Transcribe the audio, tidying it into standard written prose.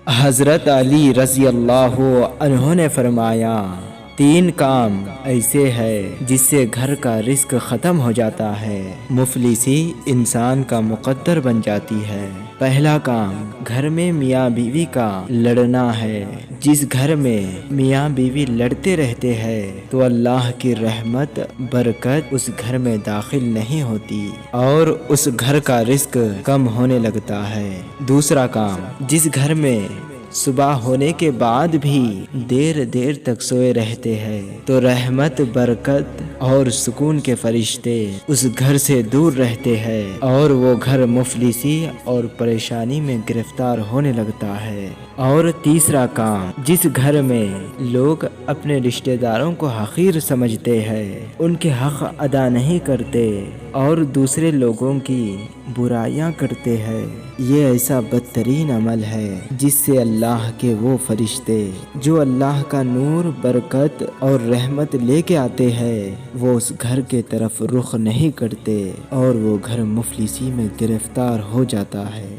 حضرت علی رضی اللہ عنہ نے فرمایا، تین کام ایسے ہے جس سے گھر کا رزق ختم ہو جاتا ہے، مفلسی انسان کا مقدر بن جاتی ہے۔ پہلا کام گھر میں میاں بیوی کا لڑنا ہے۔ جس گھر میں میاں بیوی لڑتے رہتے ہیں تو اللہ کی رحمت برکت اس گھر میں داخل نہیں ہوتی اور اس گھر کا رزق کم ہونے لگتا ہے۔ دوسرا کام جس گھر میں صبح ہونے کے بعد بھی دیر دیر تک سوئے رہتے ہیں تو رحمت برکت اور سکون کے فرشتے اس گھر سے دور رہتے ہیں اور وہ گھر مفلسی اور پریشانی میں گرفتار ہونے لگتا ہے۔ اور تیسرا کام جس گھر میں لوگ اپنے رشتہ داروں کو حقیر سمجھتے ہیں، ان کے حق ادا نہیں کرتے اور دوسرے لوگوں کی برائیاں کرتے ہیں، یہ ایسا بدترین عمل ہے جس سے اللہ کے وہ فرشتے جو اللہ کا نور برکت اور رحمت لے کے آتے ہیں وہ اس گھر کے طرف رخ نہیں کرتے اور وہ گھر مفلسی میں گرفتار ہو جاتا ہے۔